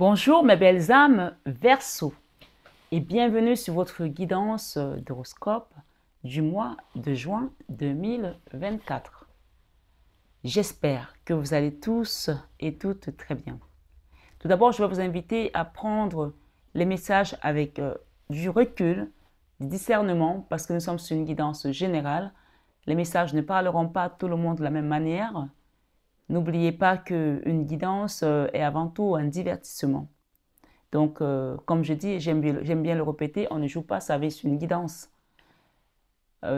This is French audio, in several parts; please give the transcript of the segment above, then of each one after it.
Bonjour mes belles âmes Verseau et bienvenue sur votre guidance d'horoscope du mois de juin 2024. J'espère que vous allez tous et toutes très bien. Tout d'abord, je vais vous inviter à prendre les messages avec du recul, du discernement, parce que nous sommes sur une guidance générale. Les messages ne parleront pas à tout le monde de la même manière. N'oubliez pas qu'une guidance est avant tout un divertissement. Donc, comme je dis, j'aime bien le répéter, on ne joue pas sa vie sur une guidance.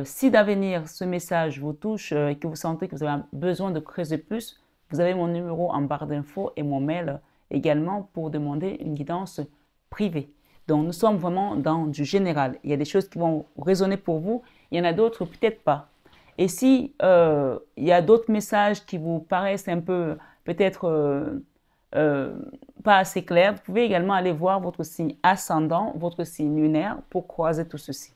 Si d'avenir ce message vous touche et que vous sentez que vous avez besoin de creuser plus, vous avez mon numéro en barre d'infos et mon mail également pour demander une guidance privée. Donc, nous sommes vraiment dans du général. Il y a des choses qui vont résonner pour vous, il y en a d'autres peut-être pas. Et si il y a d'autres messages qui vous paraissent un peu peut-être pas assez clairs, vous pouvez également aller voir votre signe ascendant, votre signe lunaire pour croiser tout ceci.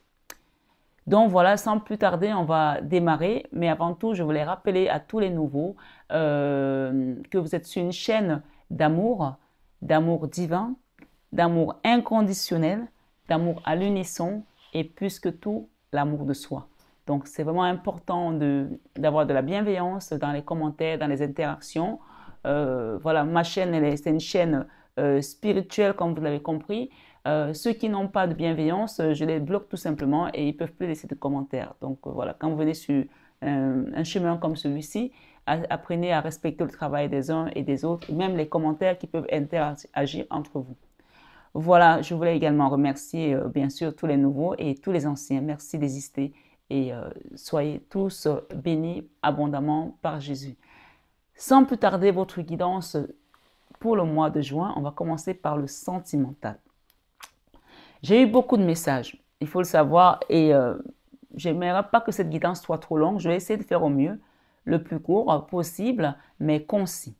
Donc voilà, sans plus tarder, on va démarrer. Mais avant tout, je voulais rappeler à tous les nouveaux que vous êtes sur une chaîne d'amour divin, d'amour inconditionnel, d'amour à l'unisson et plus que tout, l'amour de soi. Donc, c'est vraiment important d'avoir de la bienveillance dans les commentaires, dans les interactions. Voilà, ma chaîne, c'est une chaîne spirituelle, comme vous l'avez compris. Ceux qui n'ont pas de bienveillance, je les bloque tout simplement et ils ne peuvent plus laisser de commentaires. Donc, voilà, quand vous venez sur un chemin comme celui-ci, apprenez à respecter le travail des uns et des autres, même les commentaires qui peuvent interagir entre vous. Voilà, je voulais également remercier, bien sûr, tous les nouveaux et tous les anciens. Merci d'exister. Et soyez tous bénis abondamment par Jésus. Sans plus tarder, votre guidance pour le mois de juin, on va commencer par le sentimental. J'ai eu beaucoup de messages, il faut le savoir, et je n'aimerais pas que cette guidance soit trop longue. Je vais essayer de faire au mieux, le plus court possible, mais concis.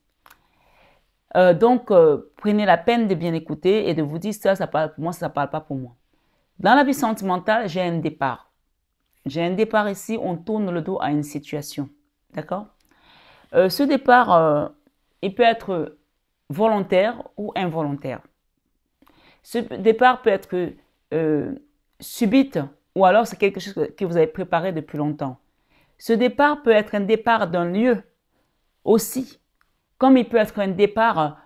Donc, prenez la peine de bien écouter et de vous dire ça parle pour moi, ça ne parle pas pour moi. Dans la vie sentimentale, j'ai un départ. J'ai un départ ici, on tourne le dos à une situation. D'accord? Ce départ, il peut être volontaire ou involontaire. Ce départ peut être subite ou alors c'est quelque chose que vous avez préparé depuis longtemps. Ce départ peut être un départ d'un lieu aussi, comme il peut être un départ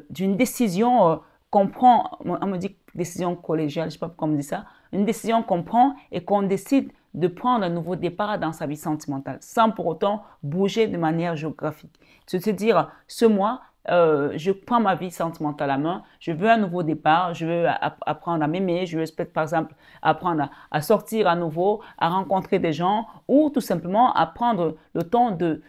d'une décision qu'on prend, on me dit décision collégiale, je ne sais pas pourquoi on me dit ça, une décision qu'on prend et qu'on décide de prendre un nouveau départ dans sa vie sentimentale, sans pour autant bouger de manière géographique. C'est se dire, ce mois, je prends ma vie sentimentale à main, je veux un nouveau départ, je veux apprendre à m'aimer, je veux peut-être par exemple apprendre à sortir à nouveau, à rencontrer des gens ou tout simplement à prendre le temps de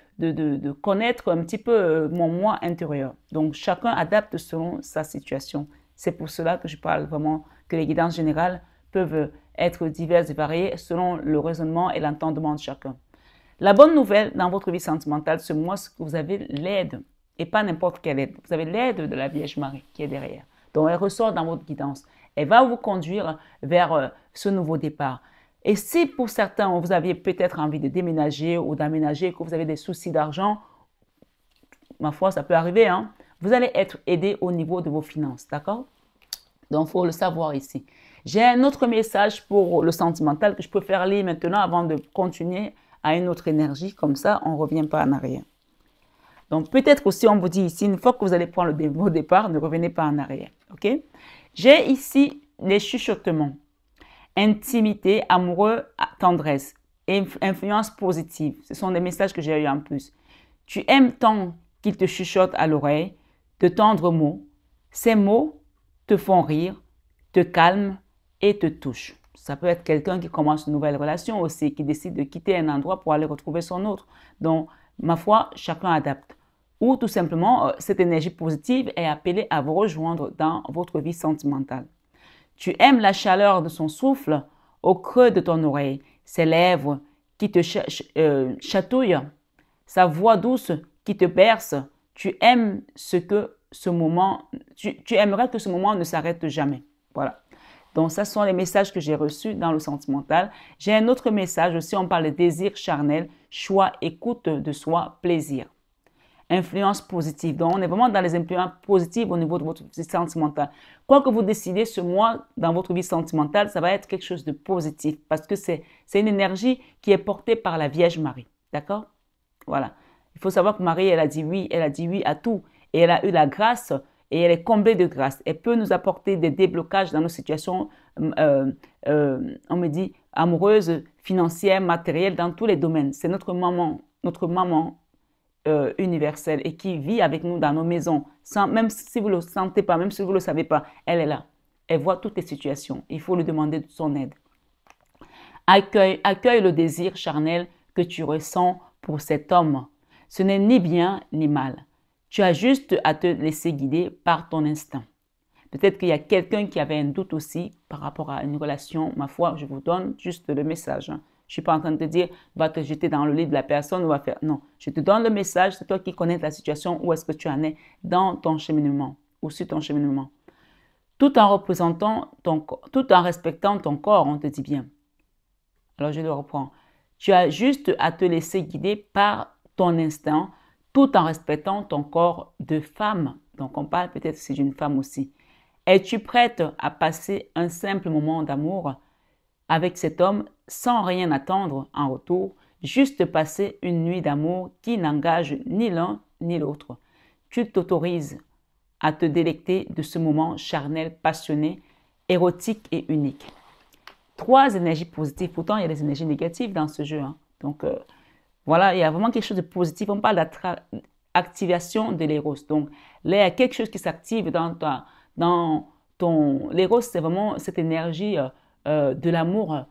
connaître un petit peu mon moi intérieur. Donc chacun adapte selon sa situation. C'est pour cela que je parle vraiment que les guidances générales peuvent être diverses et variées selon le raisonnement et l'entendement de chacun. La bonne nouvelle dans votre vie sentimentale ce mois, c'est que vous avez l'aide, et pas n'importe quelle aide. Vous avez l'aide de la Vierge Marie qui est derrière. Donc elle ressort dans votre guidance. Elle va vous conduire vers ce nouveau départ. Et si pour certains, vous aviez peut-être envie de déménager ou d'aménager, que vous avez des soucis d'argent, ma foi, ça peut arriver, hein? Vous allez être aidé au niveau de vos finances, d'accord? Donc, il faut le savoir ici. J'ai un autre message pour le sentimental que je peux faire lire maintenant avant de continuer à une autre énergie. Comme ça, on ne revient pas en arrière. Donc, peut-être aussi, on vous dit ici, une fois que vous allez prendre le départ, ne revenez pas en arrière. OK? J'ai ici les chuchotements. Intimité, amoureux, tendresse, influence positive. Ce sont des messages que j'ai eu en plus. Tu aimes tant qu'il te chuchote à l'oreille de tendres mots. Ces mots te font rire, te calment et te touchent. Ça peut être quelqu'un qui commence une nouvelle relation aussi, qui décide de quitter un endroit pour aller retrouver son autre. Donc, ma foi, chacun adapte. Ou tout simplement, cette énergie positive est appelée à vous rejoindre dans votre vie sentimentale. Tu aimes la chaleur de son souffle au creux de ton oreille, ses lèvres qui te chatouillent, sa voix douce qui te berce. Tu aimes tu aimerais que ce moment ne s'arrête jamais. Voilà. Donc, ça sont les messages que j'ai reçus dans le sentimental. J'ai un autre message aussi, on parle de désir charnel, choix, écoute de soi, plaisir. influence positive. Donc, on est vraiment dans les influences positives au niveau de votre vie sentimentale. Quoi que vous décidez ce mois dans votre vie sentimentale, ça va être quelque chose de positif parce que c'est une énergie qui est portée par la Vierge Marie. D'accord? Voilà. Il faut savoir que Marie, elle a dit oui à tout. Et elle a eu la grâce et elle est comblée de grâce. Elle peut nous apporter des déblocages dans nos situations, on me dit, amoureuses, financières, matérielles, dans tous les domaines. C'est notre maman universelle et qui vit avec nous dans nos maisons. Même si vous ne le sentez pas, même si vous ne le savez pas, elle est là. Elle voit toutes les situations. Il faut lui demander son aide. Accueille le désir charnel que tu ressens pour cet homme. Ce n'est ni bien ni mal. Tu as juste à te laisser guider par ton instinct. Peut-être qu'il y a quelqu'un qui avait un doute aussi par rapport à une relation. Ma foi, je vous donne juste le message. Je ne suis pas en train de te dire, va te jeter dans le lit de la personne ou va faire. Non, je te donne le message. C'est toi qui connais la situation, où est-ce que tu en es dans ton cheminement ou sur ton cheminement. Tout en respectant ton corps, on te dit bien. Alors, je le reprends. Tu as juste à te laisser guider par ton instinct, tout en respectant ton corps de femme. Donc, on parle peut-être si d'une femme aussi. Es-tu prête à passer un simple moment d'amour avec cet homme sans rien attendre en retour, juste passer une nuit d'amour qui n'engage ni l'un ni l'autre? Tu t'autorises à te délecter de ce moment charnel, passionné, érotique et unique. 3 énergies positives. Pourtant, il y a des énergies négatives dans ce jeu. Donc, voilà, il y a vraiment quelque chose de positif. On parle d'activation de l'éros. Donc, là, il y a quelque chose qui s'active dans ton... L'éros, c'est vraiment cette énergie de l'amour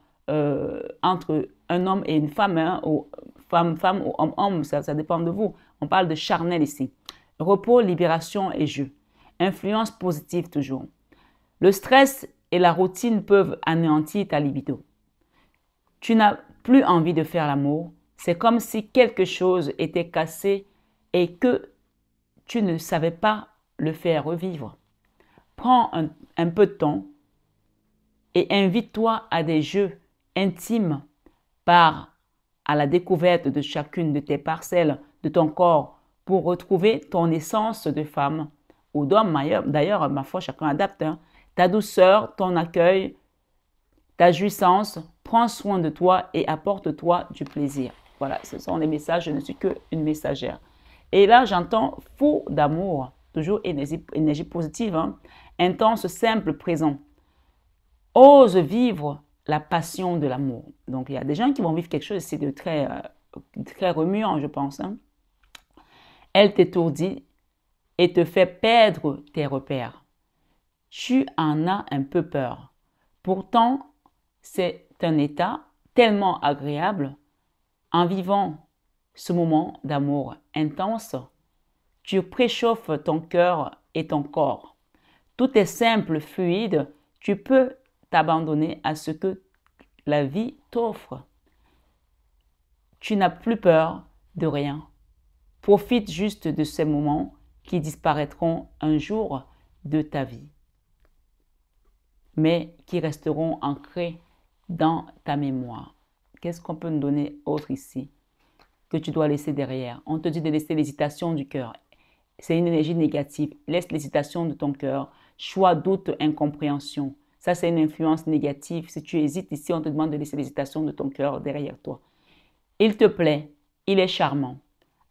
entre un homme et une femme, ou femme ou homme, ça dépend de vous. On parle de charnel ici. Repos, libération et jeu. Influence positive toujours. Le stress et la routine peuvent anéantir ta libido. Tu n'as plus envie de faire l'amour. C'est comme si quelque chose était cassé et que tu ne savais pas le faire revivre. Prends un peu de temps et invite-toi à des jeux intimes à la découverte de chacune de tes parcelles de ton corps pour retrouver ton essence de femme ou d'homme. D'ailleurs, ma foi, chacun adapte. Ta douceur, ton accueil, ta jouissance, prends soin de toi et apporte-toi du plaisir. Voilà, ce sont les messages, je ne suis qu'une messagère. Et là, j'entends fou d'amour, toujours énergie positive, intense, simple, présent. Ose vivre la passion de l'amour. Donc, il y a des gens qui vont vivre quelque chose ici de très remuant, je pense. Elle t'étourdit et te fait perdre tes repères. Tu en as un peu peur. Pourtant, c'est un état tellement agréable. En vivant ce moment d'amour intense, tu préchauffes ton cœur et ton corps. Tout est simple, fluide. Tu peux t'abandonner à ce que la vie t'offre. Tu n'as plus peur de rien. Profite juste de ces moments qui disparaîtront un jour de ta vie, mais qui resteront ancrés dans ta mémoire. Qu'est-ce qu'on peut nous donner autre ici que tu dois laisser derrière? On te dit de laisser l'hésitation du cœur. C'est une énergie négative. Laisse l'hésitation de ton cœur. Choix, doute, incompréhension. Ça, c'est une influence négative. Si tu hésites ici, on te demande de laisser l'hésitation de ton cœur derrière toi. Il te plaît. Il est charmant,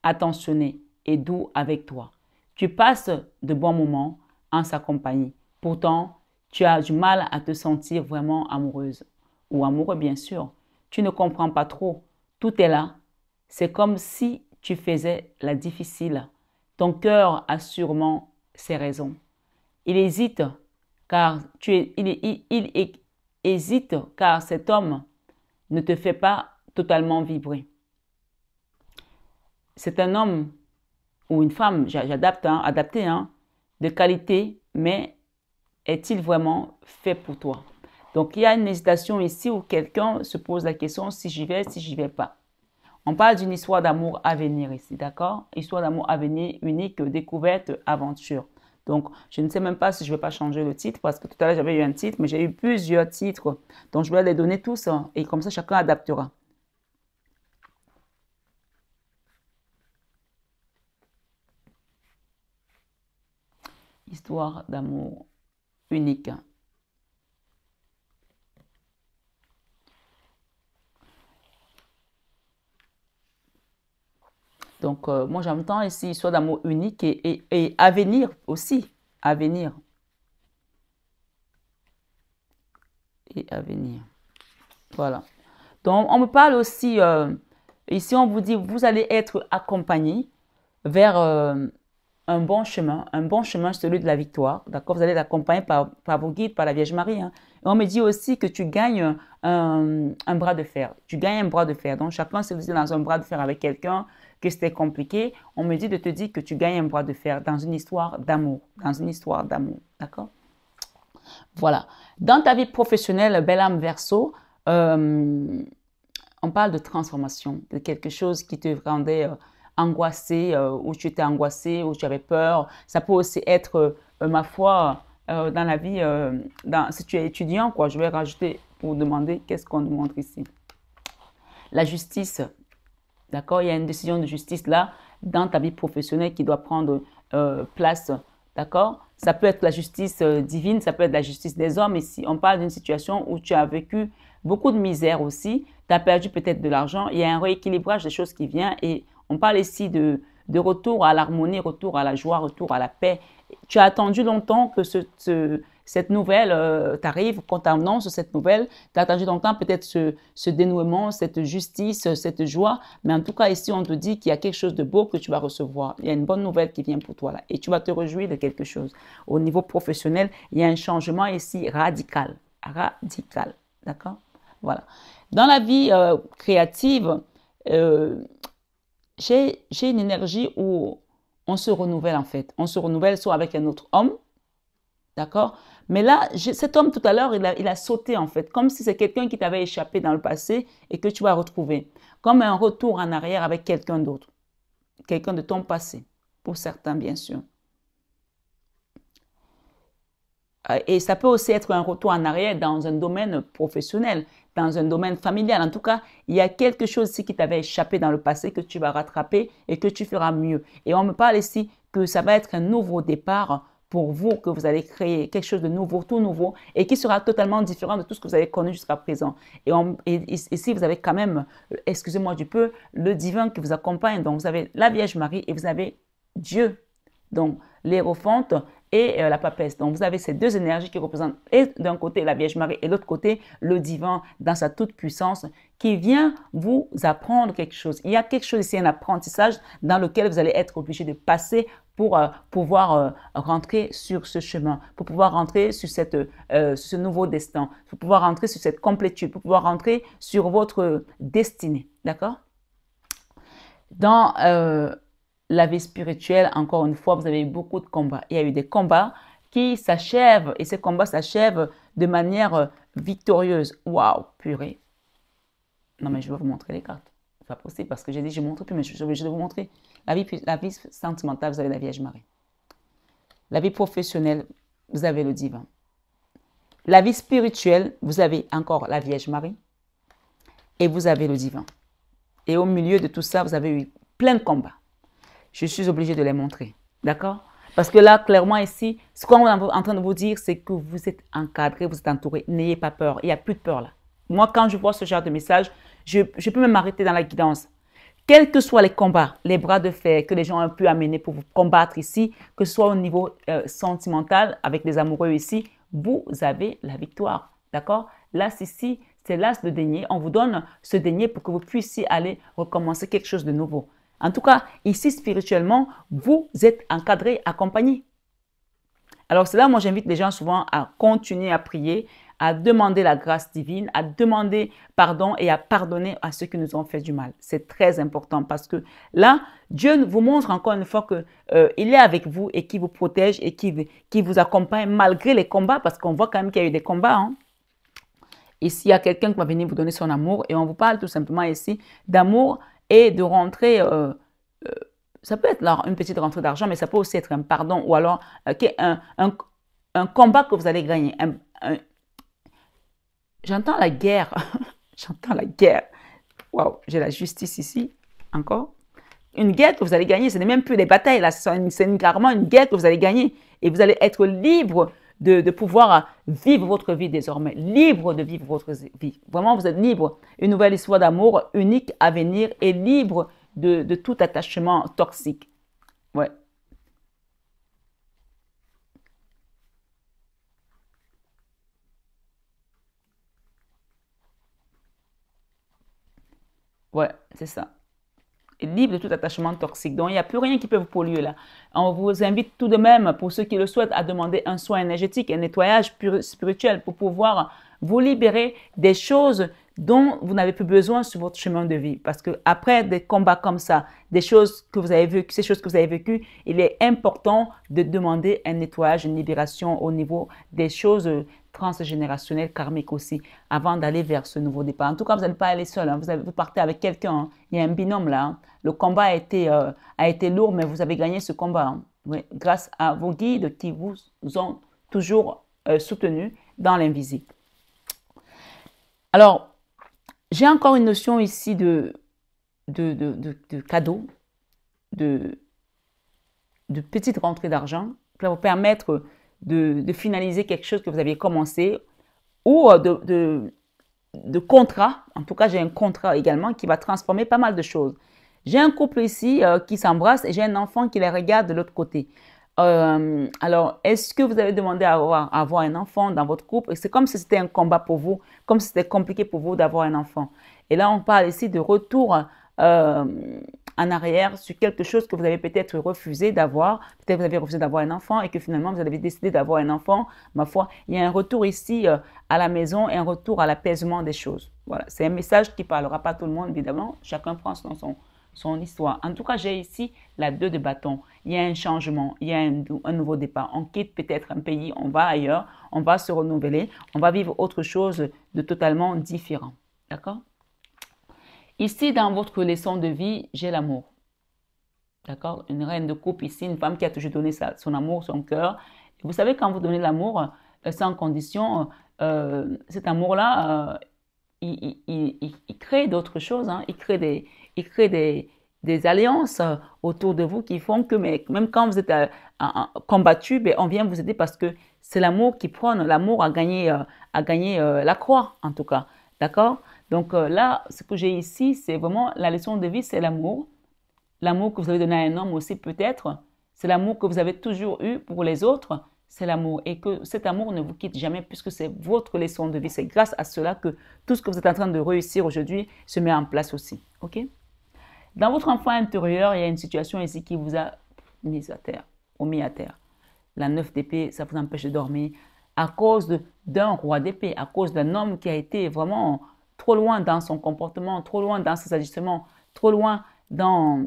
attentionné et doux avec toi. Tu passes de bons moments en sa compagnie. Pourtant, tu as du mal à te sentir vraiment amoureuse ou amoureux, bien sûr. Tu ne comprends pas trop. Tout est là. C'est comme si tu faisais la difficile. Ton cœur a sûrement ses raisons. Il hésite car hésite car cet homme ne te fait pas totalement vibrer. C'est un homme ou une femme, adapté, de qualité, mais est-il vraiment fait pour toi? Donc, il y a une hésitation ici où quelqu'un se pose la question si j'y vais pas. On parle d'une histoire d'amour à venir ici, d'accord? Histoire d'amour à venir, unique, découverte, aventure. Donc, je ne sais même pas si je ne vais pas changer le titre parce que tout à l'heure, j'avais eu un titre, mais j'ai eu plusieurs titres. Donc, je vais les donner tous et comme ça, chacun adaptera. histoire d'amour unique. Donc, moi, j'entends ici histoire d'amour unique et à venir aussi. À venir. Et à venir. Voilà. Donc, on me parle aussi, ici, on vous dit, vous allez être accompagné vers un bon chemin, celui de la victoire. D'accord? Vous allez être accompagné par vos guides, par la Vierge Marie. Hein. Et on me dit aussi que tu gagnes un bras de fer. Tu gagnes un bras de fer. Donc, chacun, si vous êtes dans un bras de fer avec quelqu'un, que c'était compliqué, on me dit de te dire que tu gagnes un bras de fer dans une histoire d'amour. Dans une histoire d'amour. D'accord? Voilà. Dans ta vie professionnelle, belle âme Verseau, on parle de transformation, de quelque chose qui te rendait angoissé, où tu étais angoissé, où tu avais peur. Ça peut aussi être, ma foi, dans la vie, si tu es étudiant, quoi, je vais rajouter pour demander qu'est-ce qu'on nous montre ici. La justice, d'accord? Il y a une décision de justice là, dans ta vie professionnelle qui doit prendre place, d'accord? Ça peut être la justice divine, ça peut être la justice des hommes. Ici, on parle d'une situation où tu as vécu beaucoup de misère aussi, tu as perdu peut-être de l'argent, il y a un rééquilibrage des choses qui vient et on parle ici de retour à l'harmonie, retour à la joie, retour à la paix. Tu as attendu longtemps que cette nouvelle t'arrive, qu'on t'annonce cette nouvelle. Tu as attendu longtemps peut-être ce dénouement, cette justice, cette joie. Mais en tout cas, ici, on te dit qu'il y a quelque chose de beau que tu vas recevoir. Il y a une bonne nouvelle qui vient pour toi là. Et tu vas te réjouir de quelque chose. Au niveau professionnel, il y a un changement ici radical. Radical. D'accord? Voilà. Dans la vie créative, j'ai une énergie où on se renouvelle en fait. On se renouvelle soit avec un autre homme, d'accord? Mais là, cet homme tout à l'heure, il a sauté en fait, comme si c'est quelqu'un qui t'avait échappé dans le passé et que tu vas retrouver. Comme un retour en arrière avec quelqu'un d'autre. Quelqu'un de ton passé, pour certains bien sûr. Et ça peut aussi être un retour en arrière dans un domaine professionnel, dans un domaine familial. En tout cas, il y a quelque chose ici qui t'avait échappé dans le passé que tu vas rattraper et que tu feras mieux. Et on me parle ici que ça va être un nouveau départ pour vous, que vous allez créer quelque chose de nouveau, tout nouveau, et qui sera totalement différent de tout ce que vous avez connu jusqu'à présent. Et ici, vous avez quand même, excusez-moi du peu, le divin qui vous accompagne. Donc, vous avez la Vierge Marie et vous avez Dieu. Donc, l'Hérophante et la papesse. Donc, vous avez ces deux énergies qui représentent d'un côté la Vierge Marie et de l'autre côté le divin dans sa toute puissance qui vient vous apprendre quelque chose. Il y a quelque chose ici, un apprentissage dans lequel vous allez être obligé de passer pour pouvoir rentrer sur ce chemin, pour pouvoir rentrer sur ce nouveau destin, pour pouvoir rentrer sur cette complétude, pour pouvoir rentrer sur votre destinée. D'accord? Dans la vie spirituelle, encore une fois, vous avez eu beaucoup de combats. Il y a eu des combats qui s'achèvent et ces combats s'achèvent de manière victorieuse. Waouh, purée. Non, mais je vais vous montrer les cartes. C'est pas possible parce que j'ai dit je ne montre plus, mais je suis obligée de vous montrer. La vie sentimentale, vous avez la Vierge Marie. La vie professionnelle, vous avez le divin. La vie spirituelle, vous avez encore la Vierge Marie et vous avez le divin. Et au milieu de tout ça, vous avez eu plein de combats. Je suis obligée de les montrer. D'accord? Parce que là, clairement ici, ce qu'on est en train de vous dire, c'est que vous êtes encadré, vous êtes entouré. N'ayez pas peur. Il n'y a plus de peur là. Moi, quand je vois ce genre de message, je peux même m'arrêter dans la guidance. Quels que soient les combats, les bras de fer que les gens ont pu amener pour vous combattre ici, que ce soit au niveau sentimental, avec les amoureux ici, vous avez la victoire. D'accord? Là, ici, c'est l'as de denier. On vous donne ce denier pour que vous puissiez aller recommencer quelque chose de nouveau. En tout cas, ici, spirituellement, vous êtes encadré, accompagné. Alors, c'est là, moi, j'invite les gens souvent à continuer à prier, à demander la grâce divine, à demander pardon et à pardonner à ceux qui nous ont fait du mal. C'est très important parce que là, Dieu vous montre encore une fois qu'il est avec vous et qui vous protège et qui vous accompagne malgré les combats parce qu'on voit quand même qu'il y a eu des combats. Hein. Ici, il y a quelqu'un qui va venir vous donner son amour et on vous parle tout simplement ici d'amour et de rentrer, ça peut être là, une petite rentrée d'argent, mais ça peut aussi être un pardon ou alors un combat que vous allez gagner. J'entends la guerre, j'entends la guerre. Waouh, j'ai la justice ici, encore. une guerre que vous allez gagner. Ce n'est même plus des batailles, là. C'est carrément une guerre que vous allez gagner. Et vous allez être libre de pouvoir vivre votre vie désormais. Libre de vivre votre vie. Vraiment, vous êtes libre. Une nouvelle histoire d'amour unique à venir et libre de tout attachement toxique. Ouais. Ouais, c'est ça. Et libre de tout attachement toxique. Donc, il n'y a plus rien qui peut vous polluer là. On vous invite tout de même, pour ceux qui le souhaitent, à demander un soin énergétique, un nettoyage spirituel pour pouvoir vous libérer des choses dont vous n'avez plus besoin sur votre chemin de vie. Parce que après des combats comme ça, des choses que vous avez vécues, ces choses que vous avez vécues, il est important de demander un nettoyage, une libération au niveau des choses transgénérationnelles, karmiques aussi, avant d'aller vers ce nouveau départ. En tout cas, vous n'allez pas aller seul, hein. Vous partez avec quelqu'un, hein. Il y a un binôme là, hein. Le combat a été lourd, mais vous avez gagné ce combat, hein. Oui, grâce à vos guides qui vous ont toujours soutenu dans l'invisible. Alors, j'ai encore une notion ici de cadeau, de petite rentrée d'argent qui va vous permettre de finaliser quelque chose que vous aviez commencé ou de contrat. En tout cas, j'ai un contrat également qui va transformer pas mal de choses. J'ai un couple ici qui s'embrasse et j'ai un enfant qui les regarde de l'autre côté. Alors, est-ce que vous avez demandé à avoir un enfant dans votre couple? C'est comme si c'était un combat pour vous, comme si c'était compliqué pour vous d'avoir un enfant. Et là, on parle ici de retour en arrière sur quelque chose que vous avez peut-être refusé d'avoir. Peut-être que vous avez refusé d'avoir un enfant et que finalement, vous avez décidé d'avoir un enfant. Ma foi, il y a un retour ici à la maison et un retour à l'apaisement des choses. Voilà, c'est un message qui ne parlera pas à tout le monde, évidemment. Chacun prend son histoire. En tout cas, j'ai ici la 2 de bâton. Il y a un changement, il y a un nouveau départ. On quitte peut-être un pays, on va ailleurs, on va se renouveler, on va vivre autre chose de totalement différent. D'accord? Ici, dans votre leçon de vie, j'ai l'amour. D'accord? Une reine de coupe ici, une femme qui a toujours donné son amour, son cœur. Et vous savez, quand vous donnez l'amour sans condition, cet amour-là, il crée d'autres choses, hein. Il crée des alliances autour de vous qui font que même quand vous êtes combattu, ben, on vient vous aider parce que c'est l'amour qui prône. L'amour a gagné la croix, en tout cas. D'accord? Donc là, ce que j'ai ici, c'est vraiment la leçon de vie, c'est l'amour. L'amour que vous avez donné à un homme aussi peut-être. C'est l'amour que vous avez toujours eu pour les autres. C'est l'amour. Et que cet amour ne vous quitte jamais puisque c'est votre leçon de vie. C'est grâce à cela que tout ce que vous êtes en train de réussir aujourd'hui se met en place aussi. OK? Dans votre enfant intérieur, il y a une situation ici qui vous a mis à terre, ou mis à terre. La 9 d'épée, ça vous empêche de dormir à cause d'un roi d'épée, à cause d'un homme qui a été vraiment trop loin dans son comportement, trop loin dans ses agissements, trop loin dans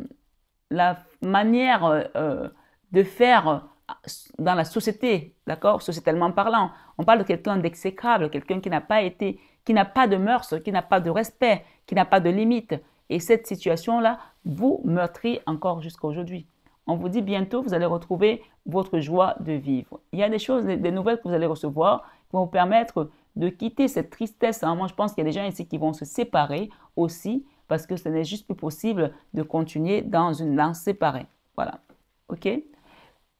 la manière de faire dans la société, d'accord, sociétalement parlant. On parle de quelqu'un d'exécrable, quelqu'un qui n'a pas été, qui n'a pas de mœurs, qui n'a pas de respect, qui n'a pas de limite. Et cette situation-là vous meurtrit encore jusqu'à aujourd'hui. On vous dit bientôt, vous allez retrouver votre joie de vivre. Il y a des choses, des nouvelles que vous allez recevoir qui vont vous permettre de quitter cette tristesse. Moi, je pense qu'il y a des gens ici qui vont se séparer aussi parce que ce n'est juste plus possible de continuer dans une lance séparée. Voilà. OK?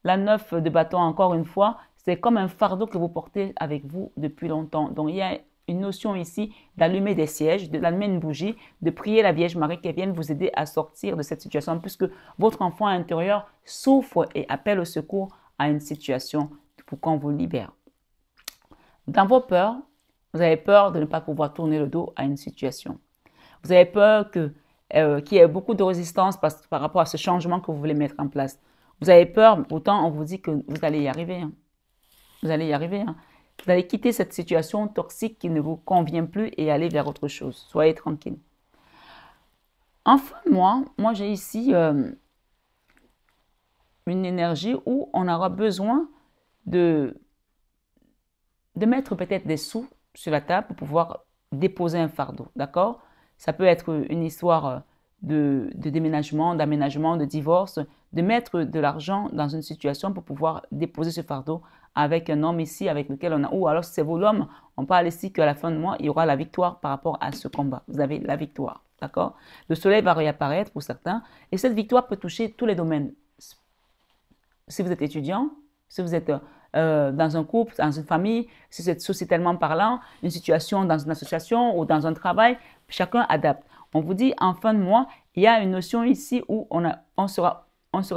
La 9 de bâton, encore une fois, c'est comme un fardeau que vous portez avec vous depuis longtemps. Donc, il y a une notion ici d'allumer des sièges, d'allumer une bougie, de prier la Vierge Marie qui vienne vous aider à sortir de cette situation puisque votre enfant intérieur souffre et appelle au secours à une situation pour qu'on vous libère. Dans vos peurs, vous avez peur de ne pas pouvoir tourner le dos à une situation. Vous avez peur qu'il y ait beaucoup de résistance par rapport à ce changement que vous voulez mettre en place. Vous avez peur, pourtant on vous dit que vous allez y arriver. Hein. Vous allez y arriver. Hein. Vous allez quitter cette situation toxique qui ne vous convient plus et aller vers autre chose. Soyez tranquille. Enfin, moi j'ai ici une énergie où on aura besoin de mettre peut-être des sous sur la table pour pouvoir déposer un fardeau. D'accord? Ça peut être une histoire de déménagement, d'aménagement, de divorce, de mettre de l'argent dans une situation pour pouvoir déposer ce fardeau avec un homme ici avec lequel on a... Ou alors c'est vous l'homme, on parle ici qu'à la fin de mois, il y aura la victoire par rapport à ce combat. Vous avez la victoire. d'accord? Le soleil va réapparaître pour certains et cette victoire peut toucher tous les domaines. Si vous êtes étudiant, si vous êtes dans un couple, dans une famille, si vous êtes sociétalement parlant, une situation dans une association ou dans un travail, chacun adapte. On vous dit en fin de mois, il y a une notion ici où on sera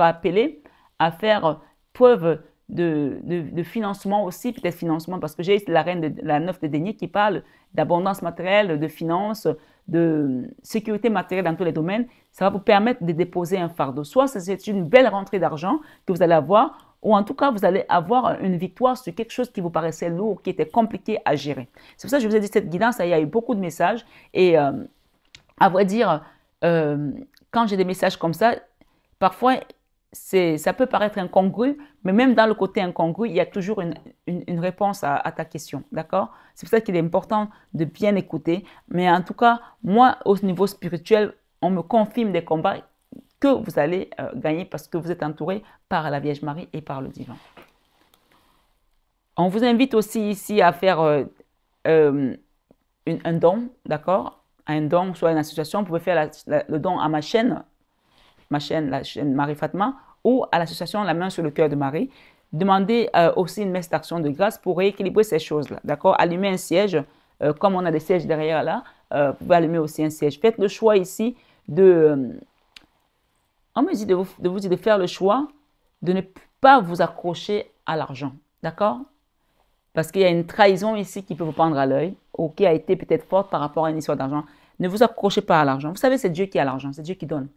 appelé à faire preuve de financement aussi, peut-être financement, parce que j'ai la reine de la 9 de denier qui parle d'abondance matérielle, de finances, de sécurité matérielle dans tous les domaines. Ça va vous permettre de déposer un fardeau. Soit c'est une belle rentrée d'argent que vous allez avoir, ou en tout cas, vous allez avoir une victoire sur quelque chose qui vous paraissait lourd, qui était compliqué à gérer. C'est pour ça que je vous ai dit cette guidance, il y a eu beaucoup de messages. Et à vrai dire, quand j'ai des messages comme ça, parfois, ça peut paraître incongru, mais même dans le côté incongru, il y a toujours une réponse à ta question, d'accord? C'est pour ça qu'il est important de bien écouter. Mais en tout cas, moi, au niveau spirituel, on me confirme des combats que vous allez gagner parce que vous êtes entouré par la Vierge Marie et par le divin. On vous invite aussi ici à faire un don, d'accord? Un don, soit une association, vous pouvez faire le don à ma chaîne, la chaîne Marie Fatma, ou à l'association La Main sur le Cœur de Marie. Demandez aussi une messe d'action de grâce pour rééquilibrer ces choses-là, d'accord? Allumez un siège, comme on a des sièges derrière là, vous pouvez allumer aussi un siège. Faites le choix ici on me dit de faire le choix de ne pas vous accrocher à l'argent, d'accord? Parce qu'il y a une trahison ici qui peut vous prendre à l'œil, ou qui a été peut-être forte par rapport à une histoire d'argent. Ne vous accrochez pas à l'argent. Vous savez, c'est Dieu qui a l'argent, c'est Dieu qui donne.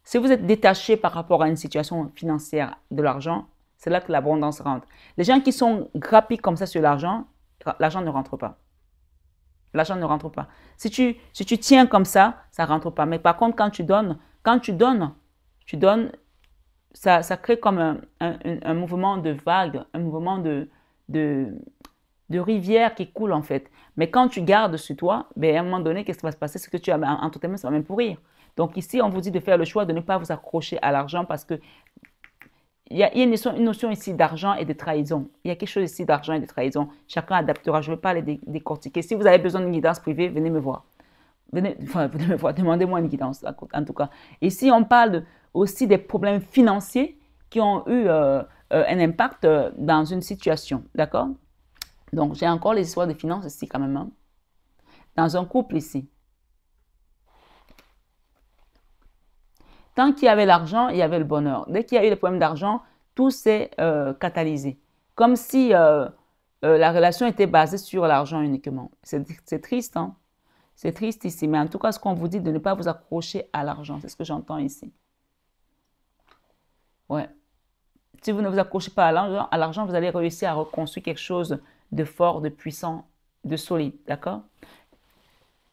Si vous êtes détaché par rapport à une situation financière de l'argent, c'est là que l'abondance rentre. Les gens qui sont grappés comme ça sur l'argent ne rentre pas. L'argent ne rentre pas. Si tu tiens comme ça ne rentre pas. Mais par contre, quand tu donnes, ça crée comme un mouvement de vague, un mouvement de rivière qui coule en fait. Mais quand tu gardes sur toi, ben, à un moment donné, qu'est-ce qui va se passer? C'est que tu as entre tes mains, ça va même pourrir. Donc ici, on vous dit de faire le choix de ne pas vous accrocher à l'argent parce que il y a une notion ici d'argent et de trahison. Il y a quelque chose ici d'argent et de trahison. Chacun adaptera. Je ne vais pas les décortiquer. Si vous avez besoin d'une guidance privée, venez me voir. Venez me voir. Demandez-moi une guidance, en tout cas. Ici, on parle aussi des problèmes financiers qui ont eu un impact dans une situation. D'accord? Donc, j'ai encore les histoires de finances ici quand même. Hein. Dans un couple ici. Tant qu'il y avait l'argent, il y avait le bonheur. Dès qu'il y a eu les problèmes d'argent, tout s'est catalysé. Comme si la relation était basée sur l'argent uniquement. C'est triste, hein? C'est triste ici. Mais en tout cas, ce qu'on vous dit, de ne pas vous accrocher à l'argent. C'est ce que j'entends ici. Ouais. Si vous ne vous accrochez pas à l'argent, vous allez réussir à reconstruire quelque chose de fort, de puissant, de solide. D'accord?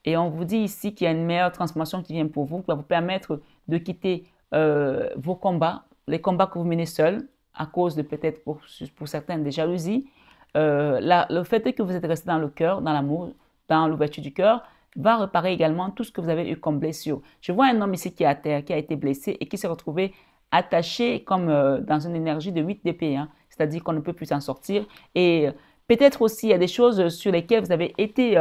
Et on vous dit ici qu'il y a une meilleure transformation qui vient pour vous, qui va vous permettre de quitter vos combats, les combats que vous menez seuls, à cause de peut-être pour certains des jalousies. Le fait que vous êtes resté dans le cœur, dans l'amour, dans l'ouverture du cœur, va réparer également tout ce que vous avez eu comme blessure. Je vois un homme ici qui est à terre, qui a été blessé et qui s'est retrouvé attaché comme dans une énergie de 8 dp, hein, c'est-à-dire qu'on ne peut plus s'en sortir. Et peut-être aussi, il y a des choses sur lesquelles vous avez été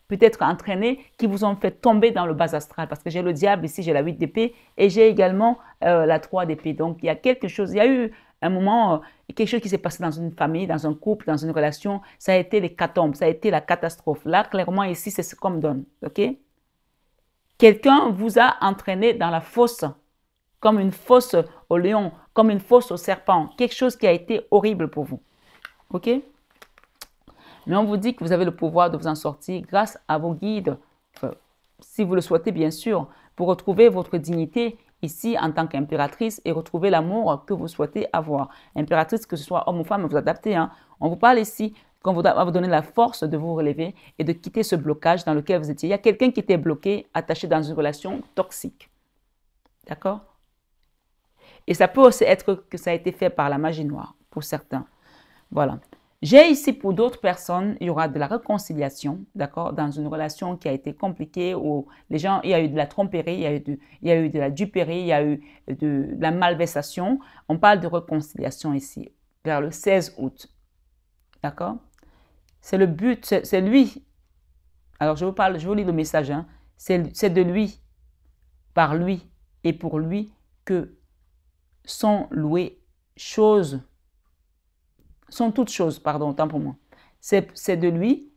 peut-être entraînés qui vous ont fait tomber dans le bas astral. Parce que j'ai le diable ici, j'ai la 8 d'épée et j'ai également la 3 d'épée. Donc, il y a quelque chose, il y a eu un moment, quelque chose qui s'est passé dans une famille, dans un couple, dans une relation. Ça a été l'hécatombe, ça a été la catastrophe. Là, clairement, ici, c'est ce qu'on me donne. OK? Quelqu'un vous a entraîné dans la fosse, comme une fosse au lion, comme une fosse au serpent. Quelque chose qui a été horrible pour vous. OK? Mais on vous dit que vous avez le pouvoir de vous en sortir grâce à vos guides, si vous le souhaitez bien sûr, pour retrouver votre dignité ici en tant qu'impératrice et retrouver l'amour que vous souhaitez avoir. Impératrice, que ce soit homme ou femme, vous adaptez. Hein. On vous parle ici qu'on va vous donner la force de vous relever et de quitter ce blocage dans lequel vous étiez. Il y a quelqu'un qui était bloqué, attaché dans une relation toxique. D'accord? Et ça peut aussi être que ça a été fait par la magie noire, pour certains. Voilà. J'ai ici pour d'autres personnes, il y aura de la réconciliation, d'accord, dans une relation qui a été compliquée où les gens, il y a eu de la tromperie, il y a eu de la duperie, il y a eu de la malversation. On parle de réconciliation ici, vers le 16 août, d'accord? C'est le but, c'est lui. Alors je vous lis le message, hein. C'est de lui, par lui et pour lui que sont louées choses, sont toutes choses, pardon, autant pour moi. C'est de lui,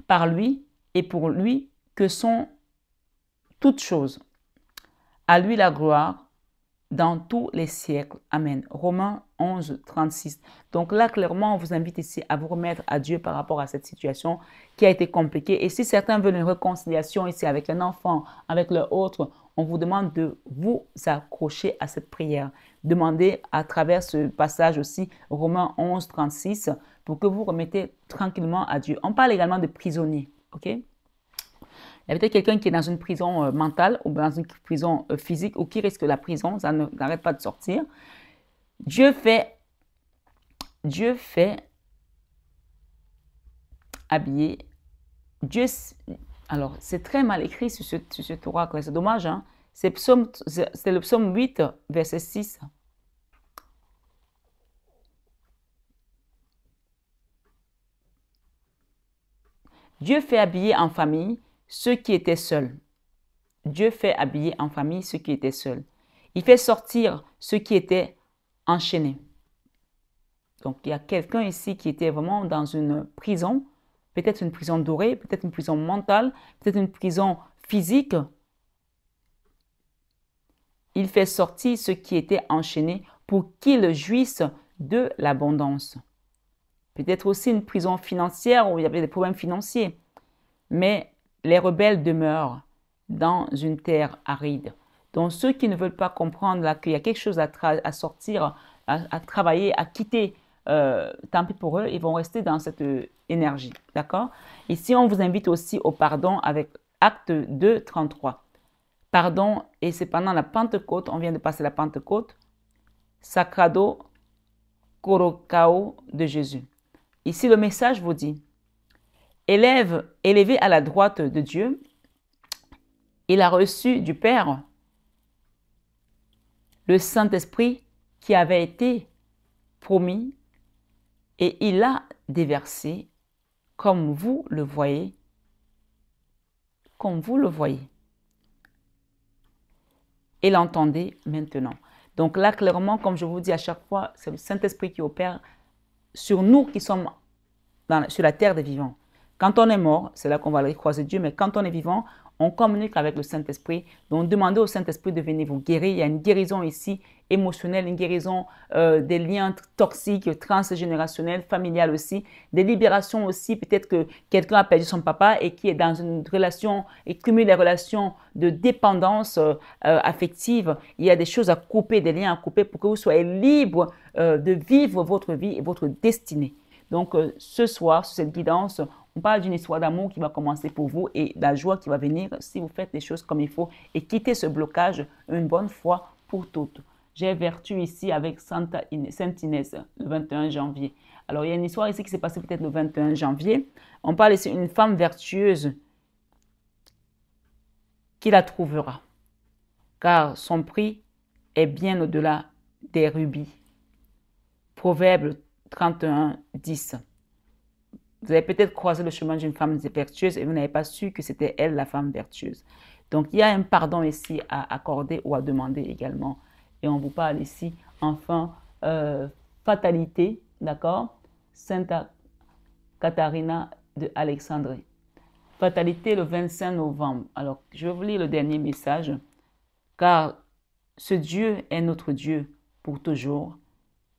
par lui et pour lui que sont toutes choses. À lui la gloire dans tous les siècles. Amen. Romains 11, 36. Donc là, clairement, on vous invite ici à vous remettre à Dieu par rapport à cette situation qui a été compliquée. Et si certains veulent une réconciliation ici avec un enfant, avec leur autre, on vous demande de vous accrocher à cette prière. Demandez à travers ce passage aussi, Romains 11, 36, pour que vous remettez tranquillement à Dieu. On parle également de prisonniers, ok? Il y a peut-être quelqu'un qui est dans une prison mentale ou dans une prison physique ou qui risque la prison, ça n'arrête pas de sortir. Dieu fait habiller. Alors, c'est très mal écrit sur ce Torah, c'est dommage, hein? C'est le psaume 8, verset 6. Dieu fait habiller en famille ceux qui étaient seuls. Dieu fait habiller en famille ceux qui étaient seuls. Il fait sortir ceux qui étaient enchaînés. Donc, il y a quelqu'un ici qui était vraiment dans une prison, peut-être une prison dorée, peut-être une prison mentale, peut-être une prison physique. Il fait sortir ceux qui étaient enchaînés pour qu'ils jouissent de l'abondance. Peut-être aussi une prison financière où il y avait des problèmes financiers. Mais les rebelles demeurent dans une terre aride. Donc ceux qui ne veulent pas comprendre qu'il y a quelque chose à sortir, à travailler, à quitter, tant pis pour eux, ils vont rester dans cette énergie. D'accord? Ici, on vous invite aussi au pardon avec Acte 2, 33. Pardon, et c'est pendant la Pentecôte, on vient de passer la Pentecôte, Sacrado Corocao de Jésus. Ici, le message vous dit, élevé à la droite de Dieu, il a reçu du Père le Saint-Esprit qui avait été promis et il l'a déversé comme vous le voyez, Et l'entendez maintenant. Donc là, clairement, comme je vous dis à chaque fois, c'est le Saint-Esprit qui opère sur nous qui sommes sur la terre des vivants. Quand on est mort, c'est là qu'on va aller croiser Dieu, mais quand on est vivant, on communique avec le Saint-Esprit. Donc, demandez au Saint-Esprit de venir vous guérir. Il y a une guérison ici émotionnelle, une guérison des liens toxiques, transgénérationnels, familiales aussi. Des libérations aussi. Peut-être que quelqu'un a perdu son papa et qui est dans une relation et cumule les relations de dépendance affective. Il y a des choses à couper, des liens à couper pour que vous soyez libre de vivre votre vie et votre destinée. Donc, ce soir, sur cette guidance, on parle d'une histoire d'amour qui va commencer pour vous et la joie qui va venir si vous faites les choses comme il faut et quitter ce blocage une bonne fois pour toutes. J'ai vertu ici avec Sainte Inès le 21 janvier. Alors, il y a une histoire ici qui s'est passée peut-être le 21 janvier. On parle ici d'une femme vertueuse qui la trouvera, car son prix est bien au-delà des rubis. Proverbe 31, 10. Vous avez peut-être croisé le chemin d'une femme vertueuse et vous n'avez pas su que c'était elle la femme vertueuse. Donc, il y a un pardon ici à accorder ou à demander également. Et on vous parle ici, enfin, fatalité, d'accord? Sainte Katharina de Alexandrie. Fatalité le 25 novembre. Alors, je vais vous lire le dernier message. Car ce Dieu est notre Dieu pour toujours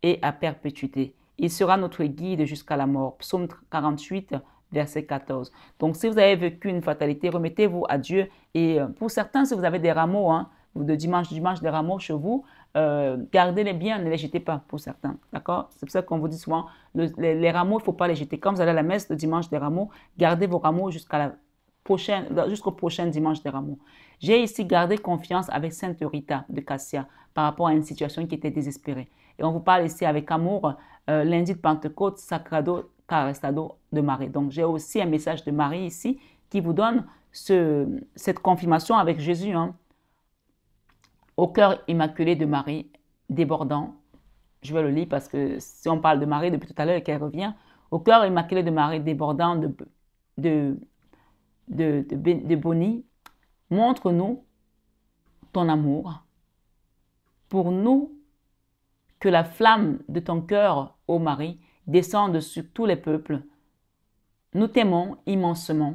et à perpétuité. Il sera notre guide jusqu'à la mort. Psaume 48, verset 14. Donc, si vous avez vécu une fatalité, remettez-vous à Dieu. Et pour certains, si vous avez des rameaux, de dimanche, des rameaux chez vous, gardez-les bien, ne les jetez pas pour certains. D'accord? C'est pour ça qu'on vous dit souvent, les rameaux, il ne faut pas les jeter. Quand vous allez à la messe le dimanche des rameaux, gardez vos rameaux jusqu'au prochain dimanche des rameaux. J'ai ici gardé confiance avec Sainte Rita de Cassia par rapport à une situation qui était désespérée. Et on vous parle ici avec amour, lundi de Pentecôte, Sacrado Carestado de Marie. Donc, j'ai aussi un message de Marie ici qui vous donne cette confirmation avec Jésus. Au cœur immaculé de Marie, débordant. Je vais le lire parce que si on parle de Marie depuis tout à l'heure et qu'elle revient, au cœur immaculé de Marie, débordant de bonnie, Montre-nous ton amour. Pour nous, que la flamme de ton cœur, ô Marie, descende sur tous les peuples. Nous t'aimons immensement.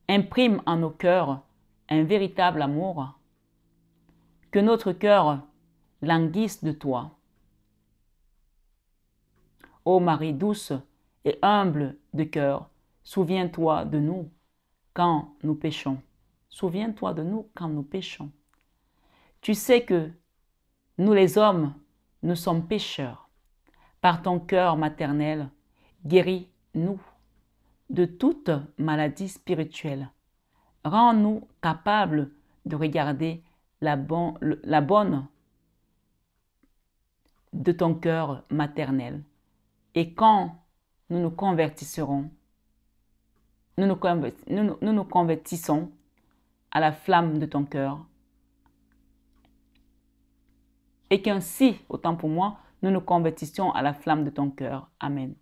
Imprime en nos cœurs un véritable amour. Que notre cœur languisse de toi. Ô Marie douce et humble de cœur, souviens-toi de nous quand nous péchons. Souviens-toi de nous quand nous péchons. Tu sais que nous les hommes, nous sommes pécheurs. Par ton cœur maternel, guéris-nous de toute maladie spirituelle. Rends-nous capables de regarder la bonne de ton cœur maternel. Et quand nous nous convertissons à la flamme de ton cœur, et qu'ainsi, autant pour moi, nous nous convertissions à la flamme de ton cœur. Amen.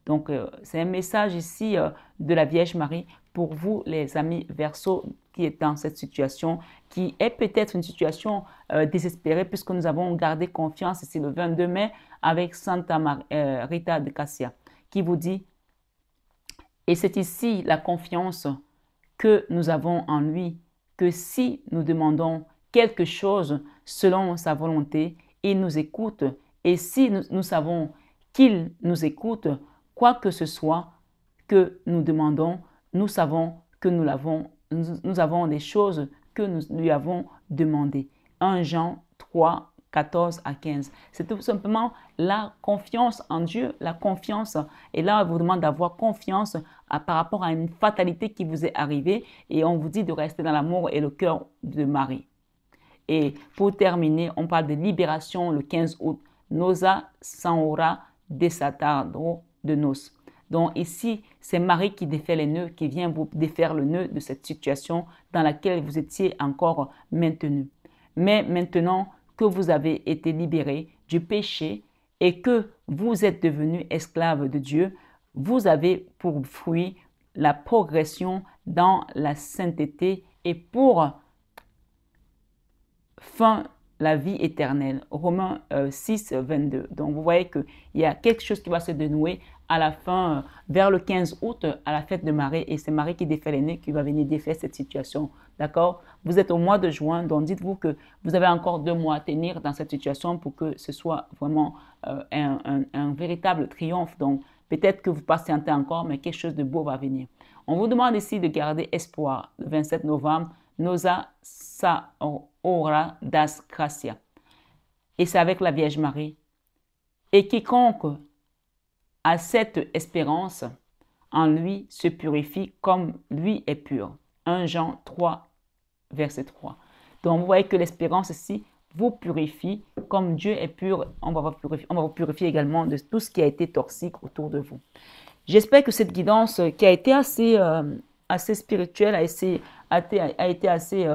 Donc, c'est un message ici de la Vierge Marie pour vous, les amis Verseaux, qui est dans cette situation, qui est peut-être une situation désespérée, puisque nous avons gardé confiance ici le 22 mai avec Santa Rita de Cassia, qui vous dit, et c'est ici la confiance que nous avons en lui, que si nous demandons quelque chose selon sa volonté, il nous écoute. Et si nous savons qu'il nous écoute, quoi que ce soit que nous demandons, nous savons que nous avons des choses que nous lui avons demandées. 1 Jean 3, 14 à 15. C'est tout simplement la confiance en Dieu, la confiance. Et là, on vous demande d'avoir confiance par rapport à une fatalité qui vous est arrivée. Et on vous dit de rester dans l'amour et le cœur de Marie. Et pour terminer, on parle de libération le 15 août. Nosa Sanora desatado de nos. Donc ici, c'est Marie qui défait les nœuds, qui vient vous défaire le nœud de cette situation dans laquelle vous étiez encore maintenu. Mais maintenant que vous avez été libéré du péché et que vous êtes devenu esclave de Dieu, vous avez pour fruit la progression dans la sainteté et pour fin la vie éternelle. Romains 6, 22. Donc vous voyez qu'il y a quelque chose qui va se dénouer à la fin, vers le 15 août, à la fête de Marie. Et c'est Marie qui défait les nœuds, qui va venir défaire cette situation. D'accord? Vous êtes au mois de juin, donc dites-vous que vous avez encore 2 mois à tenir dans cette situation pour que ce soit vraiment un véritable triomphe. Donc peut-être que vous patientez encore, mais quelque chose de beau va venir. On vous demande ici de garder espoir. Le 27 novembre, Nosa Saora das Gracia. Et c'est avec la Vierge Marie. Et quiconque a cette espérance en lui se purifie comme lui est pur. 1 Jean 3, verset 3. Donc vous voyez que l'espérance ici vous purifie comme Dieu est pur. On va vous purifier également de tout ce qui a été toxique autour de vous. J'espère que cette guidance qui a été assez spirituelle, a été assez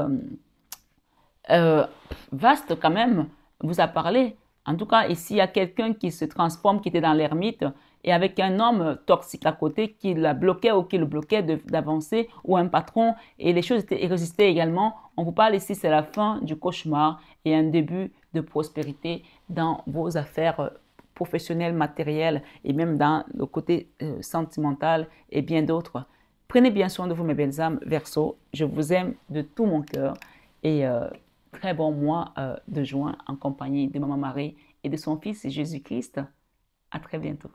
vaste quand même, vous a parlé. En tout cas, ici, il y a quelqu'un qui se transforme, qui était dans l'ermite, et avec un homme toxique à côté qui la bloquait ou qui le bloquait d'avancer, ou un patron, et les choses résistaient également. On vous parle ici, c'est la fin du cauchemar et un début de prospérité dans vos affaires professionnelles, matérielles, et même dans le côté sentimental et bien d'autres. Prenez bien soin de vous, mes belles âmes, Verseaux. Je vous aime de tout mon cœur et très bon mois de juin en compagnie de Maman Marie et de son Fils Jésus-Christ. À très bientôt.